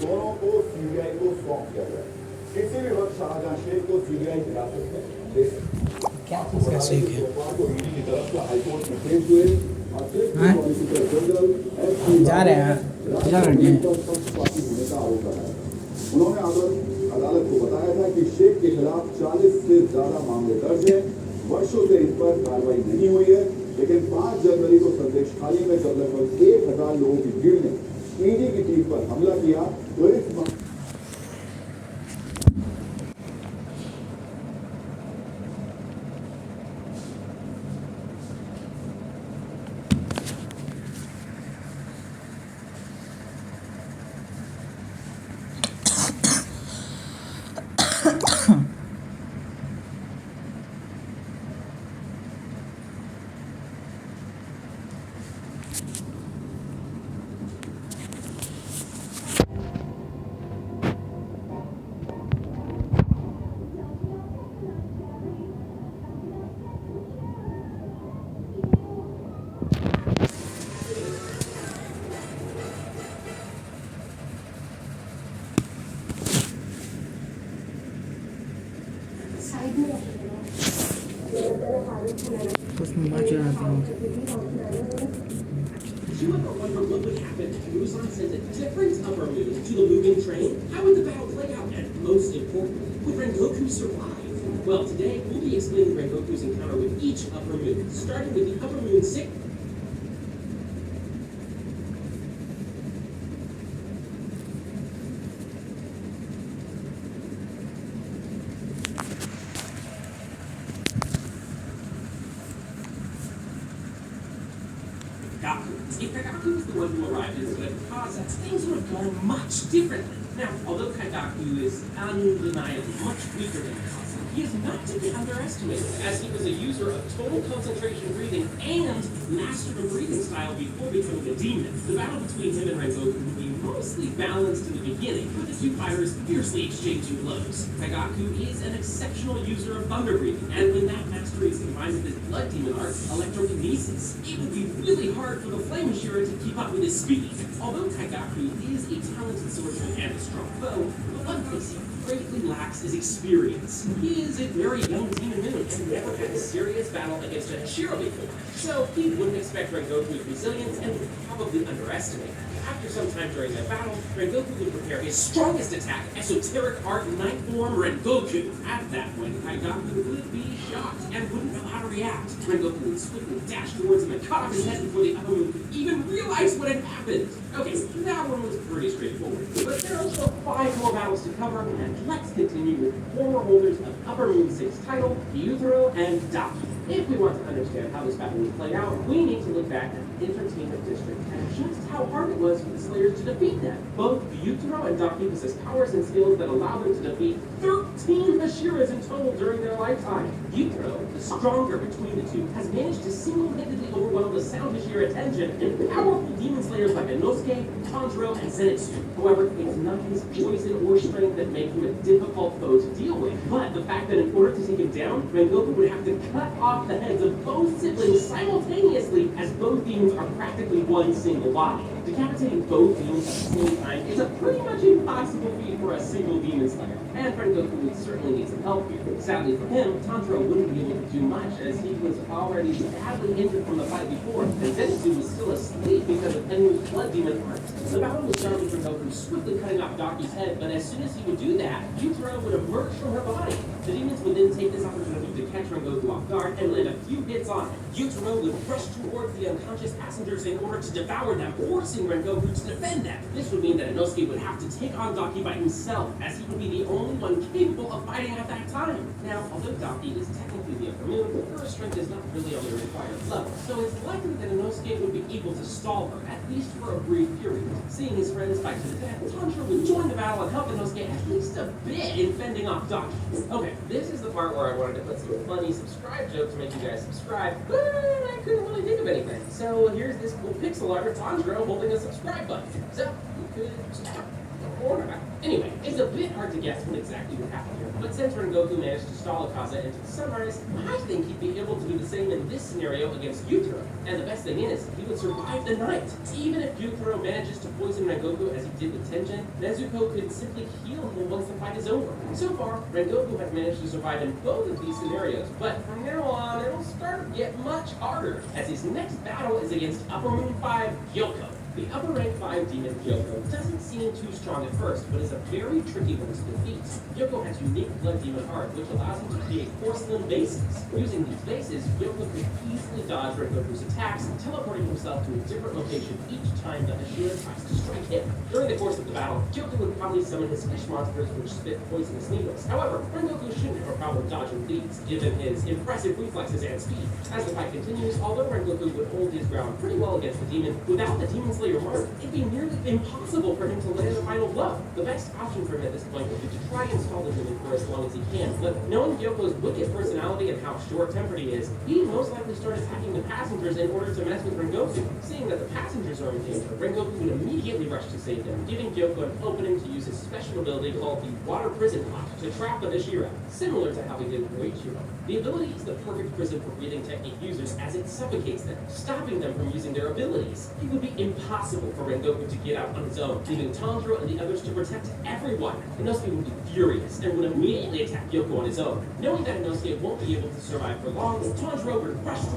दोनों को सीबीआई को सौंप दिया गया। किसी भी वक्त शाहजहां शेख को सीबीआई हिरासत में ले सकती है। क्या कैसे क्या को ईडी की तरफ से हाईकोर्ट में पेश हुए और सॉलिसिटर जनरल जा रहे हैं जा रहे हैं पक्षपाती होने का आरोप लगाया। उन्होंने अदालत को बताया था कि शेख के खिलाफ 40 से ज्यादा मामले दर्ज हैं। वर्षों से इस पर कार्रवाई नहीं हुई है, लेकिन 5 जनवरी को संदेश खाली में जब लगभग 1000 लोगों की भीड़ ने ईडी की टीम पर हमला किया तो इस उसमें बात चलाता हूँ You ever wonder what would happen if Muzan sent a different upper moon to the moving train? How would the battle play out? And most importantly, would Rengoku survive? Well, today we'll be explaining Rengoku's encounter with each upper moon, starting with the upper moon 6. If Kagaku was the one who arrived in Kazakh, things would have gone much differently. Now, although Kagaku is undeniably much weaker than Kazakh, he is not to be underestimated, as he was a user of total concentration breathing and mastered a breathing style before becoming a demon. The battle between him and Rengoku would be mostly balanced in the beginning, with the two fighters fiercely exchanging blows. Kagaku is an exceptional user of thunder breathing, and when that mastery is combined with his blood demon art, electrokinesis, it would be really hard for the Flame Shearer to keep up with his speed. Although Kagaku is a talented swordsman and a strong foe, the one thing he greatly lacks is experience. He is a very young demon moon and never had a serious battle against a Hashira before, so he wouldn't expect Rengoku's resilience and would probably underestimate it. After some time during that battle, Rengoku would prepare his strongest attack, Esoteric Art Night Form Rengoku. At that point, Kagaku would be shocked and wouldn't know how to react. Rengoku would swiftly dash towards him and cut off his head before the upper moon could even realize what had happened. Okay, that one was pretty straightforward. But there are still 5 more battles to cover, and let's continue with former holders of Upper Moon 6 title, Gyutaro and Daki. If we want to understand how this battle was played out, we need to look back at the Entertainment District and just how hard it was for the Slayers to defeat them. Both Gyutaro and Daki possess powers and skills that allow them to defeat 13 Hashiras in total during their lifetime. Gyutaro, the stronger between the two, has managed to single-handedly overwhelm the Sound Hashira Tenjin and powerful demon slayers like Inosuke, Tanjiro, and Zenitsu. However, it's not his poison or strength that make him a difficult foe to deal with, but the fact that in order to take him down, Rengoku would have to cut off the heads of both siblings simultaneously, as both demons are practically one single body. Decapitating both demons at the same time is a pretty much impossible feat for a single demon slayer, and Rengoku would certainly need some help here. Sadly for him, Tanjiro wouldn't be able to do much, as he was already badly injured from the fight before, and Zenitsu was still asleep because of Enmu's blood demon art. The battle was done with Rengoku swiftly cutting off Daki's head, but as soon as he would do that, Gyutaro would emerge from her body. The demons would then take this opportunity to catch Rengoku off guard and land a few hits on him. Gyutaro would rush towards the unconscious passengers in order to devour them, forcing Rengoku to defend them. This would mean that Inosuke would have to take on Daki by himself, as he would be the only one capable of fighting at that time. Now, although Daki is technically the upper moon, her strength is not really on the required level, so it's likely that Inosuke would be able to stall her, at least for a brief period. Seeing his friends fight to the death, Tanjiro would join the battle and help Inosuke at least a bit in fending off Daki. Okay, this is the part where I wanted to put some funny subscribe jokes to make you guys subscribe, but I couldn't really think of anything. So here's this cool pixel art of Tanjiro holding a subscribe button. So you could subscribe. Anyway, it's a bit hard hard to guess what exactly would happen here. But since Rengoku managed to stall Akaza into the sunrise, I think he'd be able to do the same in this scenario against Gyutaro. And the best thing is, he would survive the night. Even if Gyutaro manages to poison Rengoku as he did with Tenjin, Nezuko could simply heal him once the fight is over. So far, Rengoku has managed to survive in both of these scenarios, but from now on, it'll start to get much harder, as his next battle is against Upper Moon 5 Gyoko. The upper rank 5 demon Gyoko doesn't seem too strong at first, but is a very tricky one to defeat. Gyoko has unique blood demon heart, which allows him to create porcelain vases. Using these vases, Gyoko can easily dodge Rengoku's attacks, teleporting himself to a different location each time that Ashura tries to strike him. During the course of the battle, Gyoko would probably summon his fish monsters which spit poisonous needles. However, Rengoku shouldn't have a problem dodging these, given his impressive reflexes and speed. As the fight continues, although Rengoku would hold his ground pretty well against the demon, without the demon's mark, it'd be nearly impossible for him to land the final blow. The best option for him at this point would be to try and stall the demon for as long as he can, but knowing Gyoko's wicked personality and how short-tempered he is, he'd most likely start attacking the passengers in order to mess with Rengoku. Seeing that the passengers are in danger, Rengoku would immediately rush to save them, giving Gyoko an opening to use his special ability called the Water Prison Pot to trap the Hashira, similar to how he did with Oichiro. The ability is the perfect prison for breathing technique users as it suffocates them, stopping them from using their abilities. It would be impossible for Rengoku to get out on his own, leaving Tanjiro and the others to protect everyone. Inosuke would be furious and would immediately attack Gyoko on his own. Knowing that Inosuke won't be able to survive for long, Tanjiro would rush towards